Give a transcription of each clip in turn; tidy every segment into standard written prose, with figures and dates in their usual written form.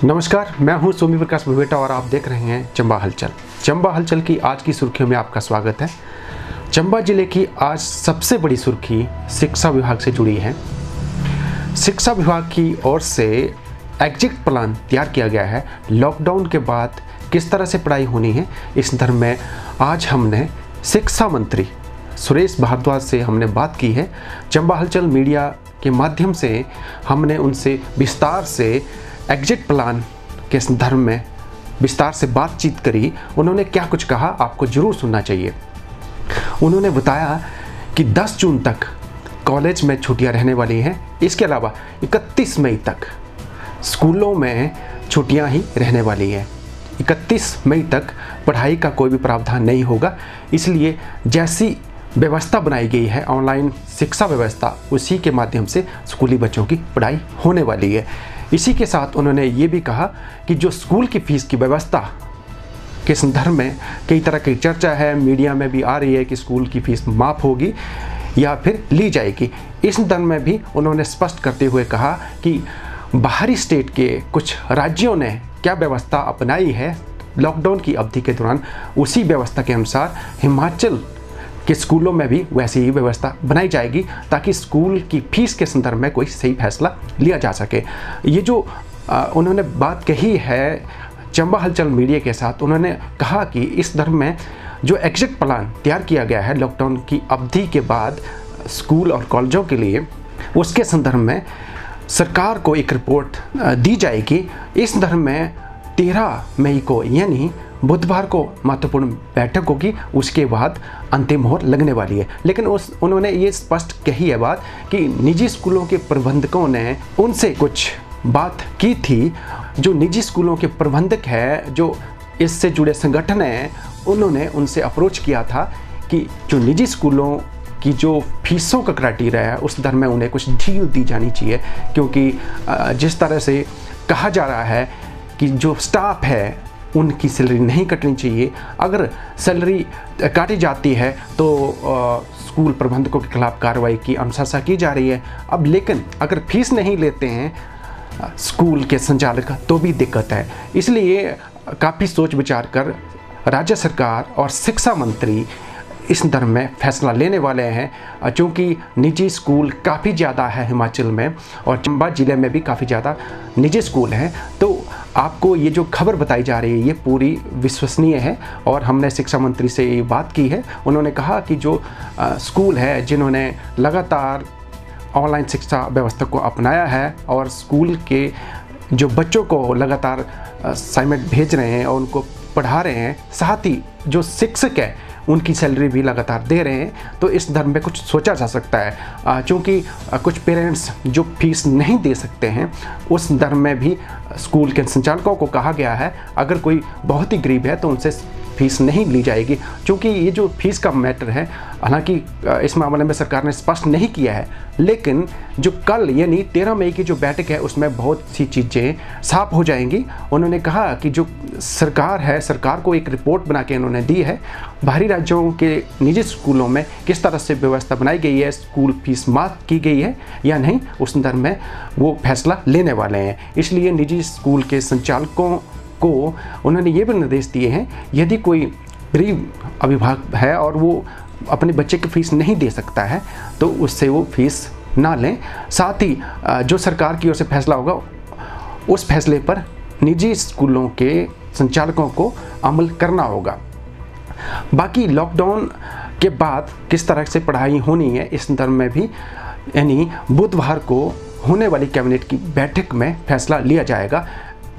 नमस्कार, मैं हूं सोमी प्रकाश भुवेटा और आप देख रहे हैं चंबा हलचल। चंबा हलचल की आज की सुर्खियों में आपका स्वागत है। चंबा जिले की आज सबसे बड़ी सुर्खी शिक्षा विभाग से जुड़ी है। शिक्षा विभाग की ओर से एग्जिट प्लान तैयार किया गया है। लॉकडाउन के बाद किस तरह से पढ़ाई होनी है, इस संदर्भ में आज हमने शिक्षा मंत्री सुरेश भारद्वाज से हमने बात की है। चंबा हलचल मीडिया के माध्यम से हमने उनसे विस्तार से एग्जिट प्लान के संदर्भ में विस्तार से बातचीत करी। उन्होंने क्या कुछ कहा आपको ज़रूर सुनना चाहिए। उन्होंने बताया कि 10 जून तक कॉलेज में छुट्टियां रहने वाली हैं। इसके अलावा 31 मई तक स्कूलों में छुट्टियां ही रहने वाली हैं। 31 मई तक पढ़ाई का कोई भी प्रावधान नहीं होगा। इसलिए जैसी व्यवस्था बनाई गई है ऑनलाइन शिक्षा व्यवस्था, उसी के माध्यम से स्कूली बच्चों की पढ़ाई होने वाली है। इसी के साथ उन्होंने ये भी कहा कि जो स्कूल की फ़ीस की व्यवस्था के संदर्भ में कई तरह की चर्चा है, मीडिया में भी आ रही है कि स्कूल की फ़ीस माफ़ होगी या फिर ली जाएगी। इस संदर्भ में भी उन्होंने स्पष्ट करते हुए कहा कि बाहरी स्टेट के कुछ राज्यों ने क्या व्यवस्था अपनाई है लॉकडाउन की अवधि के दौरान, उसी व्यवस्था के अनुसार हिमाचल कि स्कूलों में भी वैसी ही व्यवस्था बनाई जाएगी ताकि स्कूल की फ़ीस के संदर्भ में कोई सही फैसला लिया जा सके। ये जो उन्होंने बात कही है चंबा हलचल मीडिया के साथ, उन्होंने कहा कि इस संदर्भ में जो एग्जिट प्लान तैयार किया गया है लॉकडाउन की अवधि के बाद स्कूल और कॉलेजों के लिए, उसके संदर्भ में सरकार को एक रिपोर्ट दी जाएगी। इस संदर्भ में 13 मई को यानी बुधवार को महत्वपूर्ण बैठक होगी, उसके बाद अंतिम मोहर लगने वाली है। लेकिन उन्होंने ये स्पष्ट कही है बात कि निजी स्कूलों के प्रबंधकों ने उनसे कुछ बात की थी। जो निजी स्कूलों के प्रबंधक है, जो इससे जुड़े संगठन हैं, उन्होंने उनसे अप्रोच किया था कि जो निजी स्कूलों की जो फीसों का क्राइटेरिया है उस दर में उन्हें कुछ ढील दी जानी चाहिए, क्योंकि जिस तरह से कहा जा रहा है कि जो स्टाफ है उनकी सैलरी नहीं कटनी चाहिए। अगर सैलरी काटी जाती है तो स्कूल प्रबंधकों के खिलाफ कार्रवाई की अनुशंसा की जा रही है। अब लेकिन अगर फीस नहीं लेते हैं स्कूल के संचालक तो भी दिक्कत है। इसलिए काफ़ी सोच विचार कर राज्य सरकार और शिक्षा मंत्री इस संदर्भ में फैसला लेने वाले हैं। चूँकि निजी स्कूल काफ़ी ज़्यादा है हिमाचल में और चंबा ज़िले में भी काफ़ी ज़्यादा निजी स्कूल हैं, तो आपको ये जो खबर बताई जा रही है ये पूरी विश्वसनीय है। और हमने शिक्षा मंत्री से ये बात की है। उन्होंने कहा कि जो स्कूल है जिन्होंने लगातार ऑनलाइन शिक्षा व्यवस्था को अपनाया है और स्कूल के जो बच्चों को लगातार असाइनमेंट भेज रहे हैं और उनको पढ़ा रहे हैं, साथ ही जो शिक्षक है उनकी सैलरी भी लगातार दे रहे हैं, तो इस धर्म में कुछ सोचा जा सकता है। क्योंकि कुछ पेरेंट्स जो फीस नहीं दे सकते हैं, उस धर्म में भी स्कूल के संचालकों को कहा गया है अगर कोई बहुत ही गरीब है तो उनसे फीस नहीं ली जाएगी। क्योंकि ये जो फीस का मैटर है, हालांकि इस मामले में सरकार ने स्पष्ट नहीं किया है, लेकिन जो कल यानी 13 मई की जो बैठक है उसमें बहुत सी चीज़ें साफ हो जाएंगी। उन्होंने कहा कि जो सरकार है, सरकार को एक रिपोर्ट बना के उन्होंने दी है बाहरी राज्यों के निजी स्कूलों में किस तरह से व्यवस्था बनाई गई है, स्कूल फीस माफ़ की गई है या नहीं, उस संदर्भ में वो फैसला लेने वाले हैं। इसलिए निजी स्कूल के संचालकों को उन्होंने ये भी निर्देश दिए हैं, यदि कोई गरीब अभिभावक है और वो अपने बच्चे की फ़ीस नहीं दे सकता है तो उससे वो फीस ना लें। साथ ही जो सरकार की ओर से फैसला होगा उस फैसले पर निजी स्कूलों के संचालकों को अमल करना होगा। बाकी लॉकडाउन के बाद किस तरह से पढ़ाई होनी है इस संदर्भ में भी यानी बुधवार को होने वाली कैबिनेट की बैठक में फैसला लिया जाएगा।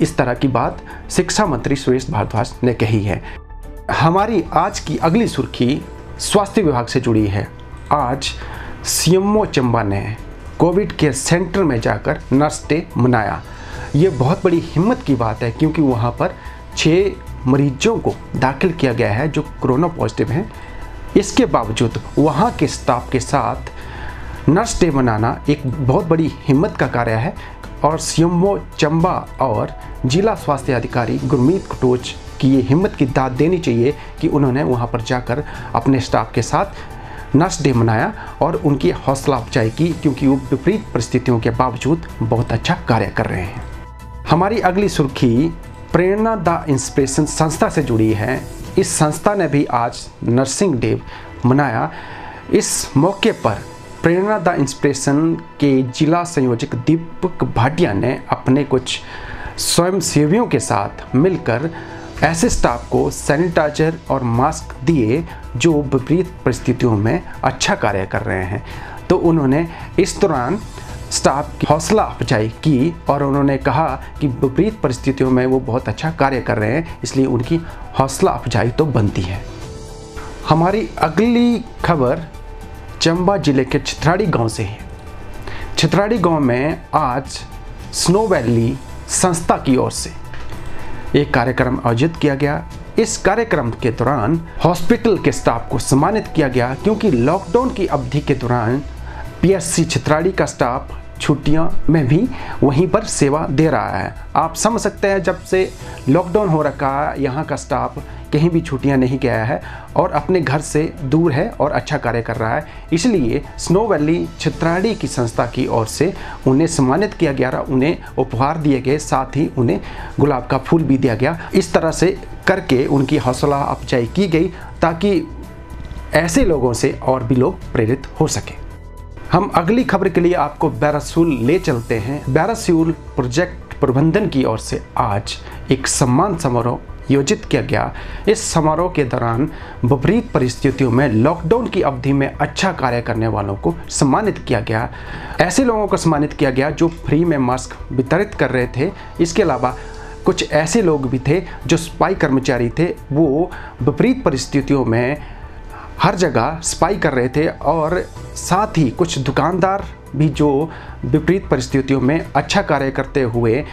इस तरह की बात शिक्षा मंत्री सुरेश भारद्वाज ने कही है। हमारी आज की अगली सुर्खी स्वास्थ्य विभाग से जुड़ी है। आज सीएमओ चंबा ने कोविड केयर सेंटर में जाकर नर्स डे मनाया। ये बहुत बड़ी हिम्मत की बात है, क्योंकि वहाँ पर 6 मरीजों को दाखिल किया गया है जो कोरोना पॉजिटिव हैं। इसके बावजूद वहाँ के स्टाफ के साथ नर्स डे मनाना एक बहुत बड़ी हिम्मत का कार्य है और सीएमओ चंबा और जिला स्वास्थ्य अधिकारी गुरमीत कटोच की ये हिम्मत की दाद देनी चाहिए कि उन्होंने वहाँ पर जाकर अपने स्टाफ के साथ नर्स डे मनाया और उनकी हौसला अफजाई की, क्योंकि वो विपरीत परिस्थितियों के बावजूद बहुत अच्छा कार्य कर रहे हैं। हमारी अगली सुर्खी प्रेरणा द इंस्पिरेशन संस्था से जुड़ी है। इस संस्था ने भी आज नर्सिंग डे मनाया। इस मौके पर प्रेरणा द इंस्पिरेशन के जिला संयोजक दीपक भाटिया ने अपने कुछ स्वयंसेवियों के साथ मिलकर ऐसे स्टाफ को सैनिटाइजर और मास्क दिए जो विपरीत परिस्थितियों में अच्छा कार्य कर रहे हैं। तो उन्होंने इस दौरान स्टाफ की हौसला अफजाई की और उन्होंने कहा कि विपरीत परिस्थितियों में वो बहुत अच्छा कार्य कर रहे हैं, इसलिए उनकी हौसला अफजाई तो बनती है। हमारी अगली खबर चंबा जिले के चित्राड़ी गांव से है। चित्राड़ी गांव में आज स्नो वैली संस्था की ओर से एक कार्यक्रम आयोजित किया गया। इस कार्यक्रम के दौरान हॉस्पिटल के स्टाफ को सम्मानित किया गया, क्योंकि लॉकडाउन की अवधि के दौरान पीएचसी चित्राड़ी का स्टाफ छुट्टियों में भी वहीं पर सेवा दे रहा है। आप समझ सकते हैं, जब से लॉकडाउन हो रखा है यहाँ का स्टाफ कहीं भी छुट्टियां नहीं गया है और अपने घर से दूर है और अच्छा कार्य कर रहा है। इसलिए स्नो वैली चित्राड़ी की संस्था की ओर से उन्हें सम्मानित किया गया, उन्हें उपहार दिए गए, साथ ही उन्हें गुलाब का फूल भी दिया गया। इस तरह से करके उनकी हौसला अफजाई की गई ताकि ऐसे लोगों से और भी लोग प्रेरित हो सके। हम अगली खबर के लिए आपको बैरासूल ले चलते हैं। बैरासूल प्रोजेक्ट प्रबंधन की ओर से आज एक सम्मान समारोह आयोजित किया गया। इस समारोह के दौरान विपरीत परिस्थितियों में लॉकडाउन की अवधि में अच्छा कार्य करने वालों को सम्मानित किया गया। ऐसे लोगों को सम्मानित किया गया जो फ्री में मास्क वितरित कर रहे थे। इसके अलावा कुछ ऐसे लोग भी थे जो सफाई कर्मचारी थे, वो विपरीत परिस्थितियों में हर जगह सफाई कर रहे थे, और साथ ही कुछ दुकानदार भी जो विपरीत परिस्थितियों में अच्छा कार्य करते हुए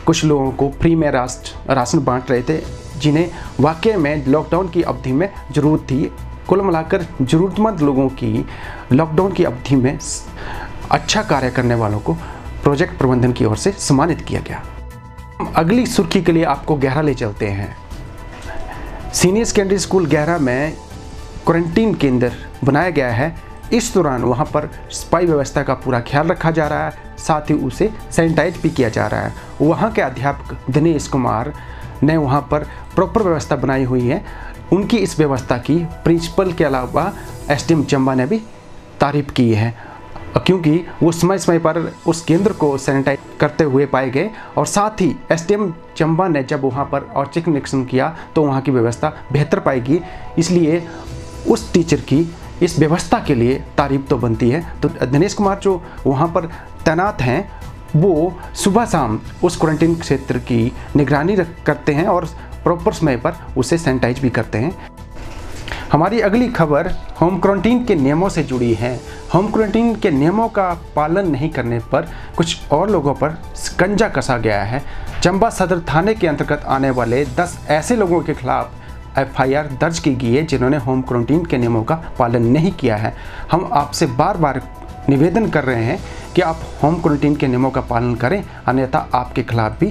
कुछ लोगों को फ्री में राशन बांट रहे थे, जिन्हें वाकई में लॉकडाउन की अवधि में ज़रूरत थी। कुल मिलाकर ज़रूरतमंद लोगों की लॉकडाउन की अवधि में अच्छा कार्य करने वालों को प्रोजेक्ट प्रबंधन की ओर से सम्मानित किया गया। अगली सुर्खी के लिए आपको गहरा ले चलते हैं। सीनियर सेकेंडरी स्कूल गहरा में क्वारंटीन केंद्र बनाया गया है। इस दौरान वहां पर सफाई व्यवस्था का पूरा ख्याल रखा जा रहा है, साथ ही उसे सैनिटाइज भी किया जा रहा है। वहां के अध्यापक दिनेश कुमार ने वहां पर प्रॉपर व्यवस्था बनाई हुई है। उनकी इस व्यवस्था की प्रिंसिपल के अलावा एसडीएम चंबा ने भी तारीफ की है, क्योंकि वो समय समय पर उस केंद्र को सैनिटाइज करते हुए पाए गए। और साथ ही एसडीएम चंबा ने जब वहाँ पर औचक निरीक्षण किया तो वहाँ की व्यवस्था बेहतर पाएगी, इसलिए उस टीचर की इस व्यवस्था के लिए तारीफ तो बनती है। तो दिनेश कुमार जो वहाँ पर तैनात हैं, वो सुबह शाम उस क्वारंटीन क्षेत्र की निगरानी करते हैं और प्रॉपर समय पर उसे सैनिटाइज भी करते हैं। हमारी अगली खबर होम क्वारंटीन के नियमों से जुड़ी है। होम क्वारंटीन के नियमों का पालन नहीं करने पर कुछ और लोगों पर शिकंजा कसा गया है। चंबा सदर थाने के अंतर्गत आने वाले 10 ऐसे लोगों के खिलाफ एफआईआर दर्ज की गई है जिन्होंने होम क्वारंटीन के नियमों का पालन नहीं किया है। हम आपसे बार बार निवेदन कर रहे हैं कि आप होम क्वारंटीन के नियमों का पालन करें, अन्यथा आपके खिलाफ भी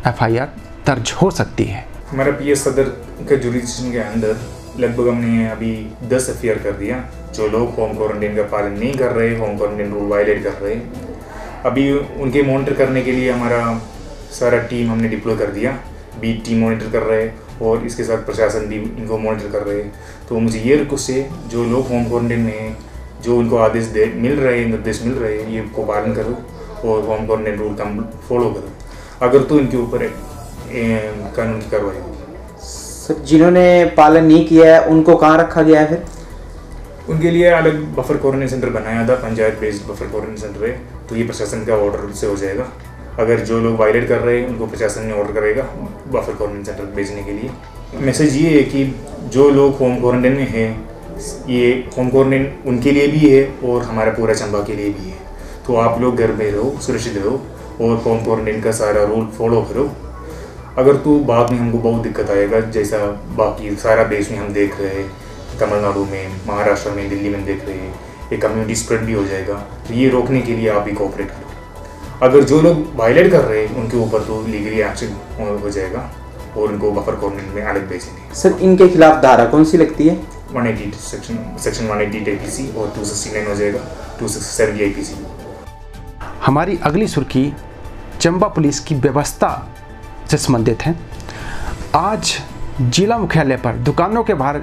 एफआईआर दर्ज हो सकती है। हमारा पीएस सदर के जुरिडिक्शन के अंदर लगभग हमने अभी 10 एफआईआर कर दिया जो लोग होम क्वारंटीन का पालन नहीं कर रहे, होम क्वारंटीन रूल वायलेट कर रहे। अभी उनके मॉनिटर करने के लिए हमारा सारा टीम हमने डिप्लॉय कर दिया। बीट टीम मॉनिटर कर रहे और इसके साथ प्रशासन भी इनको मॉनिटर कर रहे हैं। तो मुझे ये रिक्वेस्ट है, जो लोग होम क्वारंटीन में हैं, जो उनको आदेश मिल रहे हैं, निर्देश मिल रहे हैं, ये को पालन करो और होम क्वारंटीन रूल का फॉलो करो। अगर तो इनके ऊपर कानून की कार्रवाई होगी। सर, जिन्होंने पालन नहीं किया है उनको कहाँ रखा गया है? फिर उनके लिए अलग बफर क्वारंटीन सेंटर बनाया था, panchayat based buffer quarantine centre है। तो ये प्रशासन का ऑर्डर से हो जाएगा। अगर जो लोग वायलेट कर रहे हैं उनको प्रशासन ने ऑर्डर करेगा बफर क्वारंटीन सेंटर भेजने के लिए। मैसेज ये है कि जो लोग होम क्वारंटीन में हैं, ये होम क्वारंटीन उनके लिए भी है और हमारा पूरा चंबा के लिए भी है। तो आप लोग घर में रहो, सुरक्षित रहो और होम क्वारंटीन का सारा रूल फॉलो करो। अगर तो बाद में हमको बहुत दिक्कत आएगा, जैसा बाकी सारा देश में हम देख रहे हैं, तमिलनाडु में, महाराष्ट्र में, दिल्ली में देख रहे हैं, ये कम्युनिटी स्प्रेड भी हो जाएगा। तो ये रोकने के लिए आप भी कोऑपरेट करो। अगर जो लोग वायलेट कर रहे हैं उनके ऊपर तो लीगली एक्शन हो जाएगा और उनको बफर क्वारंटीन में अलग भेजेंगे। सर, इनके खिलाफ धारा कौन सी लगती है? 180 सेक्शन 180 APC और 269 हो जाएगा, 267 APC। हमारी अगली सुर्खी चंबा पुलिस की व्यवस्था से संबंधित हैं। आज जिला मुख्यालय पर दुकानों के बाहर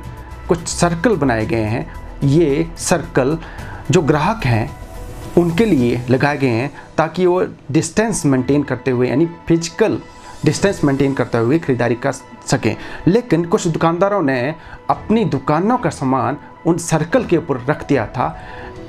कुछ सर्कल बनाए गए हैं। ये सर्कल जो ग्राहक हैं उनके लिए लगाए गए हैं ताकि वो डिस्टेंस मेंटेन करते हुए, यानी फिजिकल डिस्टेंस मेंटेन करते हुए खरीदारी कर सकें। लेकिन कुछ दुकानदारों ने अपनी दुकानों का सामान उन सर्कल के ऊपर रख दिया था।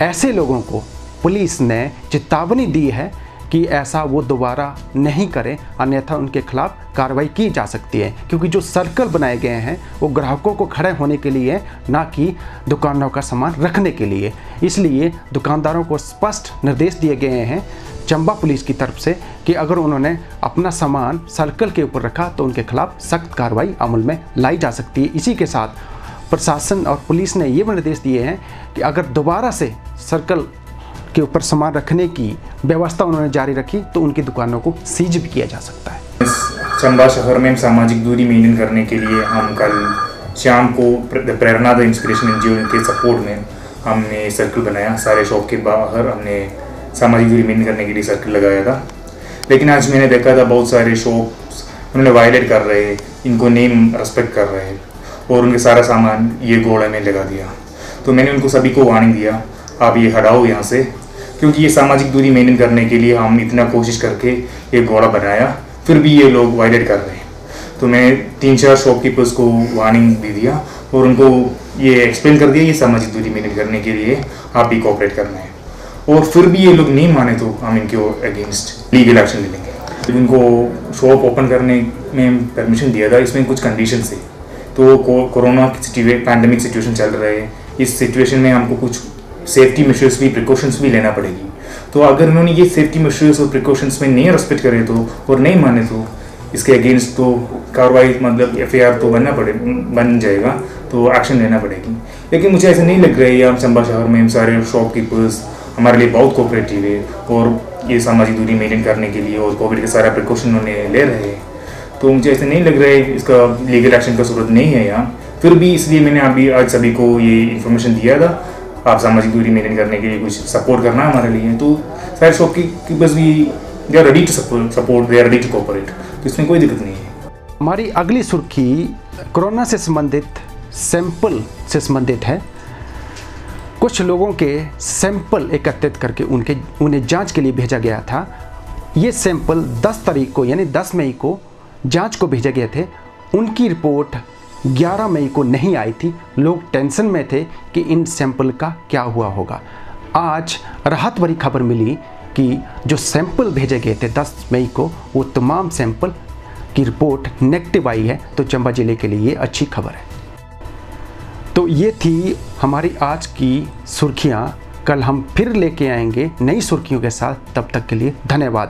ऐसे लोगों को पुलिस ने चेतावनी दी है कि ऐसा वो दोबारा नहीं करें, अन्यथा उनके खिलाफ कार्रवाई की जा सकती है। क्योंकि जो सर्कल बनाए गए हैं वो ग्राहकों को खड़े होने के लिए, ना कि दुकानों का सामान रखने के लिए। इसलिए दुकानदारों को स्पष्ट निर्देश दिए गए हैं चंबा पुलिस की तरफ से कि अगर उन्होंने अपना सामान सर्कल के ऊपर रखा तो उनके खिलाफ सख्त कार्रवाई अमल में लाई जा सकती है। इसी के साथ प्रशासन और पुलिस ने ये भी निर्देश दिए हैं कि अगर दोबारा से सर्कल के ऊपर सामान रखने की व्यवस्था उन्होंने जारी रखी तो उनकी दुकानों को सीज भी किया जा सकता है। चंबा शहर में सामाजिक दूरी मेंटेन करने के लिए हम कल शाम को प्रेरणा द इंस्पिरेशन एनजीओ के सपोर्ट में हमने सर्कल बनाया। सारे शॉप के बाहर हमने सामाजिक दूरी मेंटेन करने के लिए सर्कल लगाया था। लेकिन आज मैंने देखा था बहुत सारे शॉप्स उन्होंने वायलेट कर रहे, इनको नेम रेस्पेक्ट कर रहे और उनके सारा सामान ये घोड़े में लगा दिया। तो मैंने उनको सभी को वार्निंग दिया, आप ये हटाओ यहाँ से, क्योंकि ये सामाजिक दूरी मेंटेन करने के लिए हम इतना कोशिश करके ये घोड़ा बनाया, फिर भी ये लोग वायलेट कर रहे हैं। तो मैं 3-4 शॉपकीपर्स को वार्निंग दे दिया और उनको ये एक्सप्लेन कर दिया ये सामाजिक दूरी मेंटेन करने के लिए आप भी कोऑपरेट करना है। और फिर भी ये लोग नहीं माने तो हम इनके अगेंस्ट लीगल एक्शन ले लेंगे। इनको शॉप ओपन करने में परमिशन दिया था, इसमें कुछ कंडीशन थे। तो कोरोना की पैंडेमिक सिचुएशन चल रहा है, इस सिचुएशन में हमको कुछ सेफ्टी मेजर्स भी, प्रिकॉशंस भी लेना पड़ेगी। तो अगर उन्होंने ये सेफ्टी मेजर्स और प्रिकॉशंस में नहीं रेस्पेक्ट करे तो और नहीं माने तो इसके अगेंस्ट तो कार्रवाई, मतलब FIR तो बन जाएगा, तो एक्शन लेना पड़ेगी। लेकिन मुझे ऐसा नहीं लग रहा है हम चंबा शहर में सारे शॉपकीपर्स हमारे लिए बहुत कोऑपरेटिव है और ये सामाजिक दूरी मेंटेन करने के लिए और कोविड के सारा प्रिकॉशन उन्होंने ले रहे हैं। तो मुझे ऐसा नहीं लग रहा है इसका लीगल एक्शन का जरूरत नहीं है यहाँ। फिर भी इसलिए मैंने अभी आज सभी को ये इन्फॉर्मेशन दिया था, आप सामाजिक दूरी मेंटेन करने के लिए कुछ सपोर्ट करना हमारे लिए। तो सारे शॉपकीपर्स भी they are ready to support, they are ready to cooperate, तो इसमें कोई दिक्कत नहीं है। हमारी अगली सुर्खी कोरोना से संबंधित सैंपल से संबंधित है। कुछ लोगों के सैंपल एकत्रित करके उन्हें जांच के लिए भेजा गया था। ये सैंपल 10 तारीख को, यानी 10 मई को जांच को भेजे गए थे। उनकी रिपोर्ट 11 मई को नहीं आई थी। लोग टेंशन में थे कि इन सैंपल का क्या हुआ होगा। आज राहत भरी खबर मिली कि जो सैंपल भेजे गए थे 10 मई को, वो तमाम सैंपल की रिपोर्ट नेगेटिव आई है। तो चंबा जिले के लिए ये अच्छी खबर है। तो ये थी हमारी आज की सुर्खियाँ। कल हम फिर लेके आएंगे नई सुर्खियों के साथ। तब तक के लिए धन्यवाद।